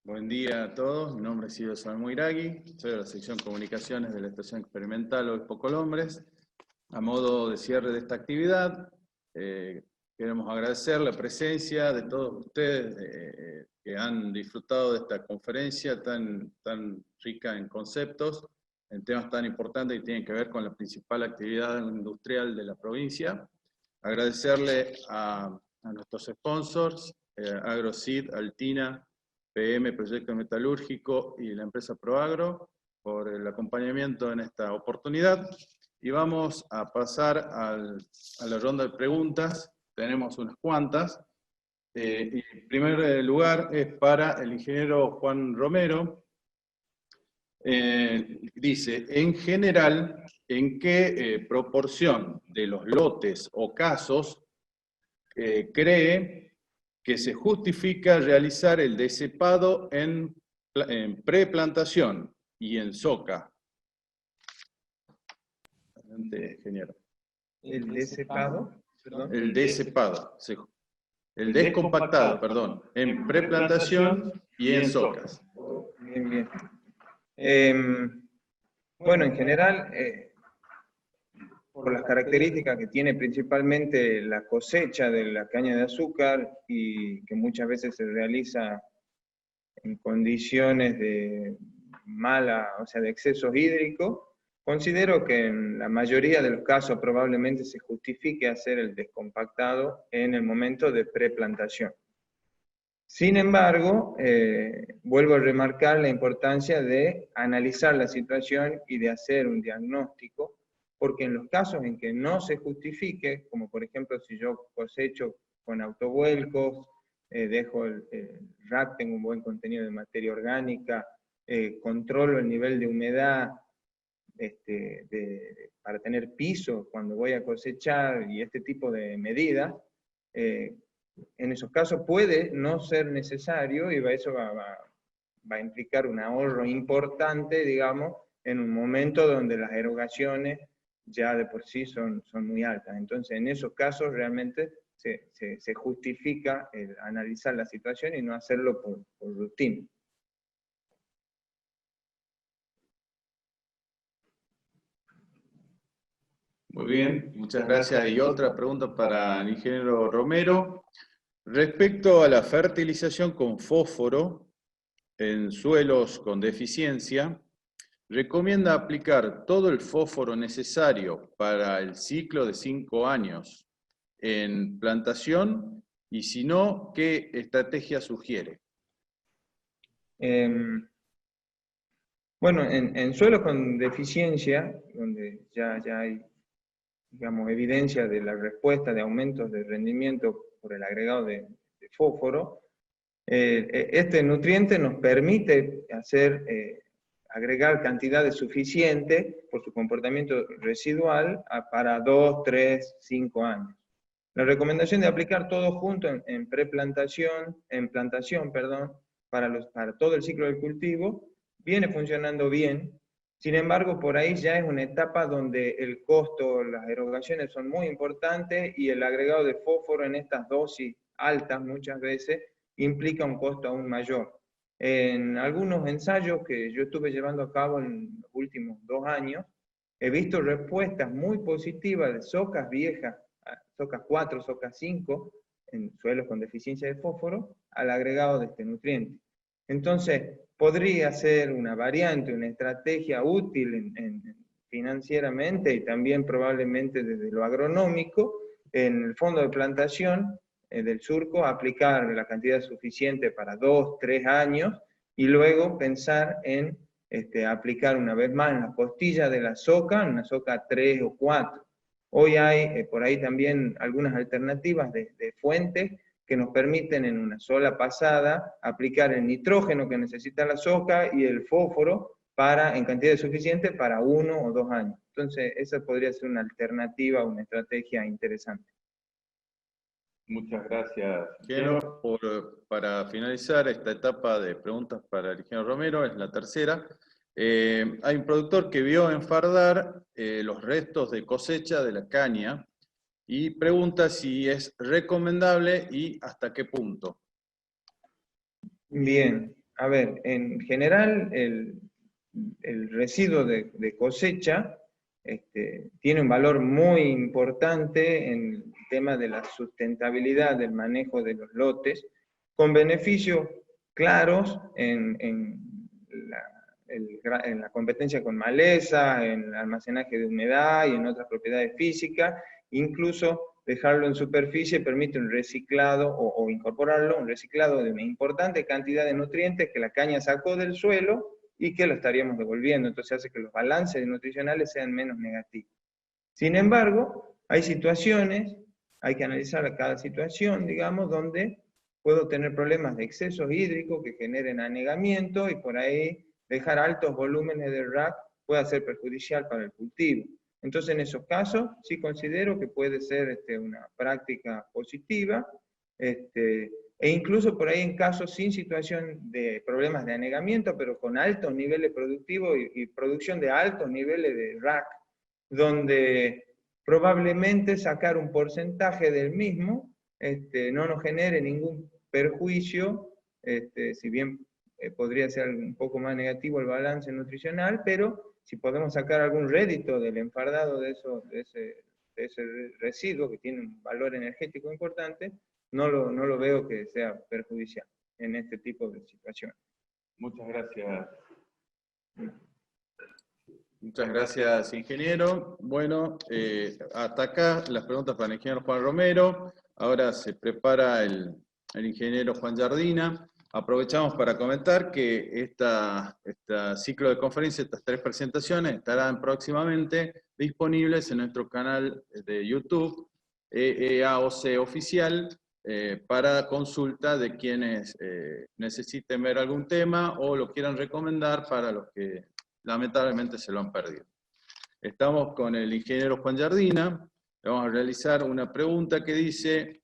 Buen día a todos, mi nombre es Ido Salmuiragui, soy de la sección Comunicaciones de la Estación Experimental Obispo Colombres. A modo de cierre de esta actividad, queremos agradecer la presencia de todos ustedes que han disfrutado de esta conferencia tan rica en conceptos, en temas tan importantes que tienen que ver con la principal actividad industrial de la provincia. Agradecerle a nuestros sponsors, AgroSeed, Altina, PM, Proyecto Metalúrgico y la empresa Proagro, por el acompañamiento en esta oportunidad. Y vamos a pasar a la ronda de preguntas. Tenemos unas cuantas. Y en primer lugar es para el ingeniero Juan Romero. Dice, en general, ¿en qué proporción de los lotes o casos cree que se justifica realizar el descepado en preplantación y en soca? Adelante, ingeniero. ¿El descepado? Perdón. El descepado. El descompactado, perdón, en preplantación y en socas. Bien, bien. Bueno, en general, por las características que tiene principalmente la cosecha de la caña de azúcar y que muchas veces se realiza en condiciones de de excesos hídricos, considero que en la mayoría de los casos probablemente se justifique hacer el descompactado en el momento de preplantación. Sin embargo, vuelvo a remarcar la importancia de analizar la situación y de hacer un diagnóstico, porque en los casos en que no se justifique, como por ejemplo si yo cosecho con autovuelcos, dejo el rack, tengo un buen contenido de materia orgánica, controlo el nivel de humedad para tener piso cuando voy a cosechar y este tipo de medidas, en esos casos puede no ser necesario y eso va a implicar un ahorro importante, digamos, en un momento donde las erogaciones ya de por sí son muy altas. Entonces, en esos casos realmente se justifica el analizar la situación y no hacerlo por rutina. Muy bien, muchas gracias. Y otra pregunta para el ingeniero Romero. Respecto a la fertilización con fósforo en suelos con deficiencia, ¿recomienda aplicar todo el fósforo necesario para el ciclo de 5 años en plantación? Y si no, ¿qué estrategia sugiere? Bueno, en suelos con deficiencia, donde ya hay, digamos, evidencia de la respuesta de aumentos de rendimiento por el agregado de fósforo, este nutriente nos permite agregar cantidades suficientes por su comportamiento residual para 2, 3, 5 años. La recomendación de aplicar todo junto en plantación, para todo el ciclo del cultivo, viene funcionando bien. Sin embargo, por ahí ya es una etapa donde el costo, las erogaciones son muy importantes y el agregado de fósforo en estas dosis altas muchas veces implica un costo aún mayor. En algunos ensayos que yo estuve llevando a cabo en los últimos 2 años, he visto respuestas muy positivas de socas viejas, socas 4, socas 5, en suelos con deficiencia de fósforo, al agregado de este nutriente. Entonces, podría ser una variante, una estrategia útil financieramente y también probablemente desde lo agronómico, en el fondo de plantación del surco, aplicar la cantidad suficiente para 2, 3 años y luego pensar en aplicar una vez más en la costilla de la soca, una soca 3 o 4. Hoy hay por ahí también algunas alternativas de fuentes que nos permiten en una sola pasada aplicar el nitrógeno que necesita la soca y el fósforo en cantidad suficiente para 1 o 2 años. Entonces, esa podría ser una alternativa, una estrategia interesante. Muchas gracias, ingeniero. Para finalizar esta etapa de preguntas para el ingeniero Romero, es la tercera. Hay un productor que vio enfardar los restos de cosecha de la caña y pregunta si es recomendable y hasta qué punto. Bien, A ver, en general el residuo de cosecha tiene un valor muy importante en el tema de la sustentabilidad del manejo de los lotes, con beneficios claros en la competencia con maleza, en el almacenaje de humedad y en otras propiedades físicas. Incluso dejarlo en superficie permite un reciclado o incorporarlo, un reciclado de una importante cantidad de nutrientes que la caña sacó del suelo y que lo estaríamos devolviendo. Entonces hace que los balances nutricionales sean menos negativos. Sin embargo, hay situaciones, hay que analizar cada situación, digamos, donde puedo tener problemas de excesos hídricos que generen anegamiento y por ahí dejar altos volúmenes de RAC puede ser perjudicial para el cultivo. Entonces, en esos casos, sí considero que puede ser una práctica positiva, e incluso por ahí en casos sin situación de problemas de anegamiento, pero con altos niveles productivos y producción de altos niveles de RAC, donde probablemente sacar un porcentaje del mismo no nos genere ningún perjuicio, si bien podría ser un poco más negativo el balance nutricional, pero si podemos sacar algún rédito del enfardado de ese residuo que tiene un valor energético importante, no lo veo que sea perjudicial en este tipo de situaciones. Muchas gracias. Muchas gracias, ingeniero. Bueno, hasta acá las preguntas para el ingeniero Juan Romero. Ahora se prepara el ingeniero Juan Jardina. Aprovechamos para comentar que este ciclo de conferencia, estas 3 presentaciones, estarán próximamente disponibles en nuestro canal de YouTube, EAOC Oficial, para consulta de quienes necesiten ver algún tema o lo quieran recomendar para los que lamentablemente se lo han perdido. Estamos con el ingeniero Juan Jardina. Le vamos a realizar una pregunta que dice: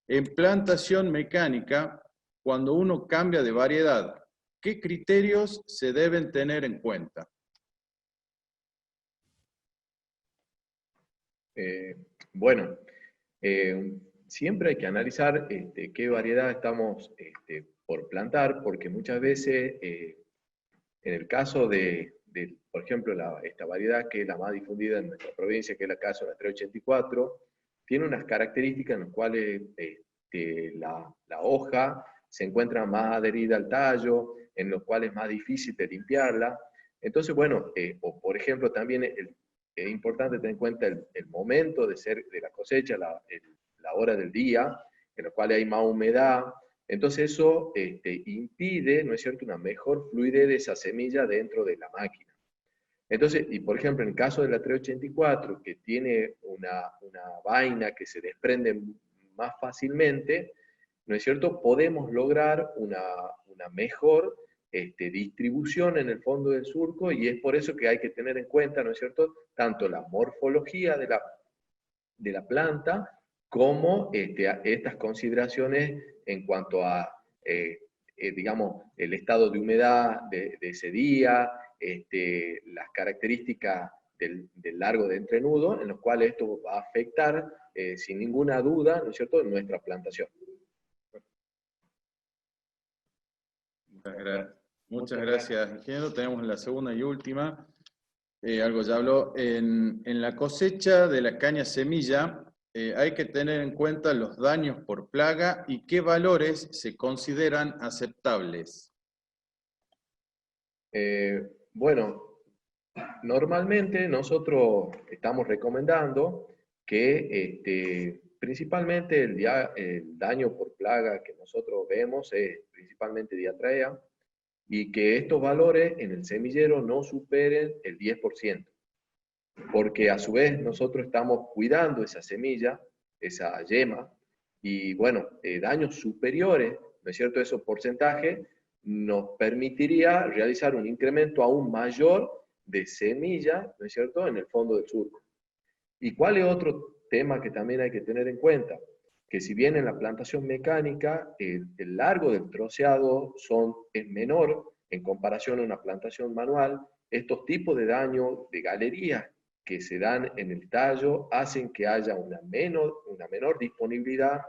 en plantación mecánica, cuando uno cambia de variedad, ¿qué criterios se deben tener en cuenta? Bueno, siempre hay que analizar qué variedad estamos por plantar, porque muchas veces, en el caso por ejemplo, esta variedad que es la más difundida en nuestra provincia, que es el caso de la 384, tiene unas características en las cuales la hoja se encuentra más adherida al tallo, en los cuales es más difícil de limpiarla. Entonces, bueno, o por ejemplo, también es importante tener en cuenta el momento de la cosecha, la hora del día, en los cuales hay más humedad. Entonces eso impide, ¿no es cierto?, una mejor fluidez de esa semilla dentro de la máquina. Entonces, y por ejemplo, en el caso de la 384, que tiene una vaina que se desprende más fácilmente, ¿no es cierto?, podemos lograr una mejor distribución en el fondo del surco, y es por eso que hay que tener en cuenta, ¿no es cierto?, tanto la morfología de la planta, como estas consideraciones en cuanto a, digamos, el estado de humedad de ese día, las características del largo de entrenudo, en los cuales esto va a afectar, sin ninguna duda, ¿no es cierto?, nuestra plantación. Muchas gracias, ingeniero. Tenemos la segunda y última. Algo ya habló. En la cosecha de la caña semilla, hay que tener en cuenta los daños por plaga y qué valores se consideran aceptables. Bueno, normalmente nosotros estamos recomendando que principalmente el daño por plaga que nosotros vemos es principalmente diatrea, y que estos valores en el semillero no superen el 10%, porque a su vez nosotros estamos cuidando esa semilla, esa yema, y bueno, daños superiores, ¿no es cierto?, esos porcentajes nos permitiría realizar un incremento aún mayor de semilla, ¿no es cierto?, en el fondo del surco. ¿Y cuál es otro tema que también hay que tener en cuenta? Que si bien en la plantación mecánica el largo del troceado es menor en comparación a una plantación manual, estos tipos de daño de galerías que se dan en el tallo hacen que haya una menor disponibilidad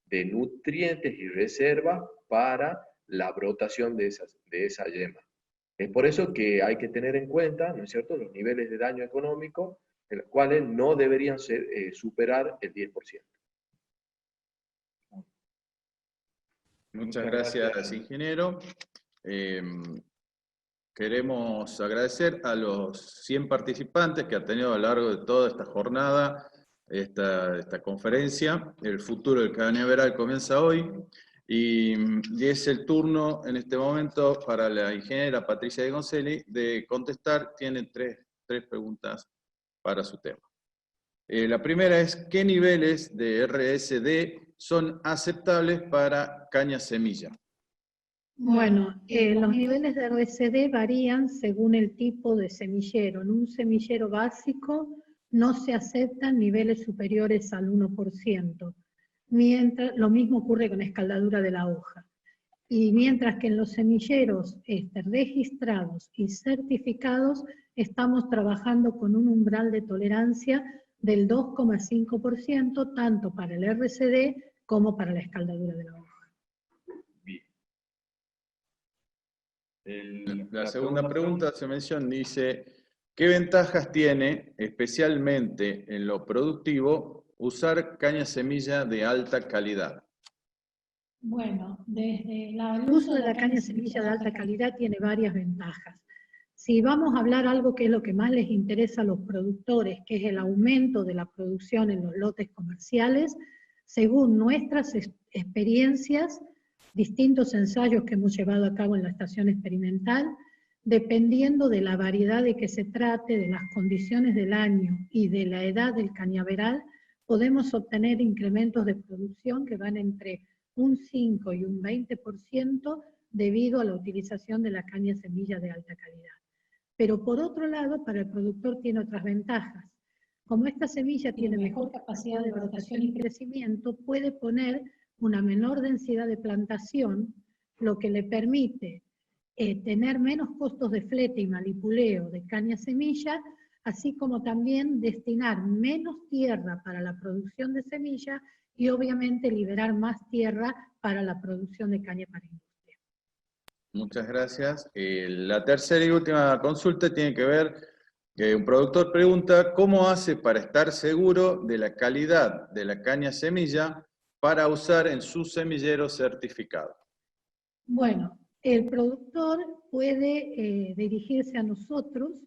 de nutrientes y reservas para la brotación de esa yema. Es por eso que hay que tener en cuenta, ¿no es cierto?, los niveles de daño económico, en los cuales no deberían superar el 10%. Muchas gracias, ingeniero. Queremos agradecer a los 100 participantes que han tenido a lo largo de toda esta jornada, esta conferencia. El futuro del cañaveral comienza hoy y es el turno en este momento para la ingeniera Patricia de Goncelli de contestar. Tiene tres preguntas para su tema. La primera es, ¿qué niveles de RSD son aceptables para caña semilla? Bueno, los niveles de RSD varían según el tipo de semillero. En un semillero básico no se aceptan niveles superiores al 1%, mientras, lo mismo ocurre con escaldadura de la hoja. Y mientras que en los semilleros registrados y certificados estamos trabajando con un umbral de tolerancia del 2,5%, tanto para el RSD como para la escaldadura de la hoja. La segunda pregunta se menciona, dice, ¿qué ventajas tiene, especialmente en lo productivo, usar caña semilla de alta calidad? Bueno, el uso de la caña semilla de alta calidad tiene varias ventajas. Si vamos a hablar algo que es lo que más les interesa a los productores, que es el aumento de la producción en los lotes comerciales, según nuestras experiencias, distintos ensayos que hemos llevado a cabo en la estación experimental, dependiendo de la variedad de que se trate, de las condiciones del año y de la edad del cañaveral, podemos obtener incrementos de producción que van entre un 5 y un 20% debido a la utilización de la caña semilla de alta calidad. Pero por otro lado, para el productor tiene otras ventajas. Como esta semilla tiene mejor capacidad de brotación y crecimiento, puede poner una menor densidad de plantación, lo que le permite tener menos costos de flete y manipuleo de caña semilla, así como también destinar menos tierra para la producción de semilla y obviamente liberar más tierra para la producción de caña para industria. Muchas gracias. La tercera y última consulta tiene que ver, que un productor pregunta, ¿cómo hace para estar seguro de la calidad de la caña semilla para usar en su semillero certificado? Bueno, el productor puede dirigirse a nosotros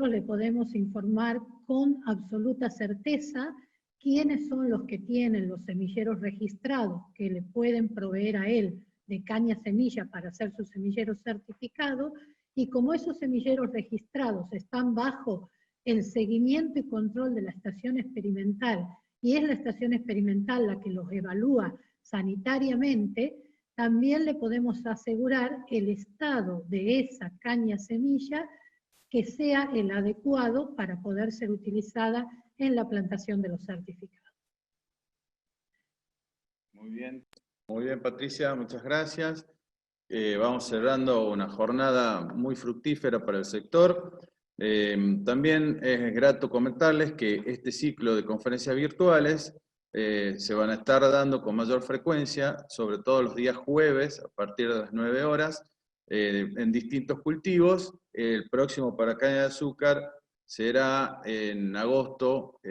le podemos informar con absoluta certeza quiénes son los que tienen los semilleros registrados que le pueden proveer a él de caña semilla para hacer su semillero certificado, y como esos semilleros registrados están bajo el seguimiento y control de la estación experimental, y es la estación experimental la que los evalúa sanitariamente, también le podemos asegurar el estado de esa caña semilla que sea el adecuado para poder ser utilizada en la plantación de los certificados. Muy bien, Patricia, muchas gracias. Vamos cerrando una jornada muy fructífera para el sector. También es grato comentarles que este ciclo de conferencias virtuales se van a estar dando con mayor frecuencia, sobre todo los días jueves, a partir de las 9 horas, en distintos cultivos. El próximo para caña de azúcar será en agosto,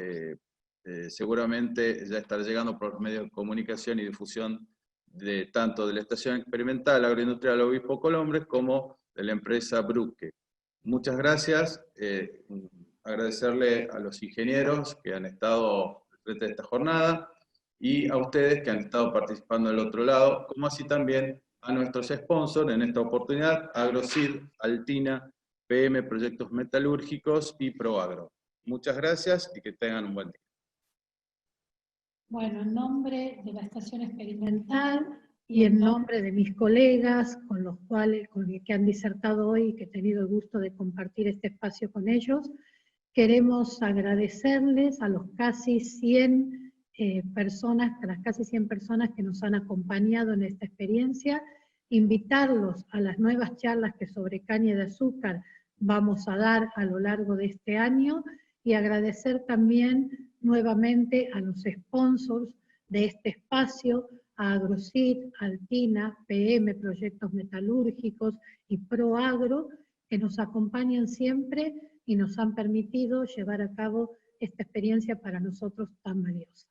seguramente ya estará llegando por los medios de comunicación y difusión tanto de la Estación Experimental Agroindustrial Obispo Colombres como de la empresa Bruque. Muchas gracias, agradecerle a los ingenieros que han estado frente a esta jornada y a ustedes que han estado participando del otro lado, como así también a nuestros sponsors en esta oportunidad, AgroSeed, Altina, PM Proyectos Metalúrgicos y ProAgro. Muchas gracias y que tengan un buen día. Bueno, en nombre de la estación experimental y en nombre de mis colegas con los que han disertado hoy y que he tenido el gusto de compartir este espacio con ellos, queremos agradecerles a los casi 100 personas que nos han acompañado en esta experiencia, invitarlos a las nuevas charlas que sobre caña de azúcar vamos a dar a lo largo de este año y agradecer también nuevamente a los sponsors de este espacio, a Agrosit, Altina, PM, Proyectos Metalúrgicos y ProAgro, que nos acompañan siempre y nos han permitido llevar a cabo esta experiencia para nosotros tan valiosa.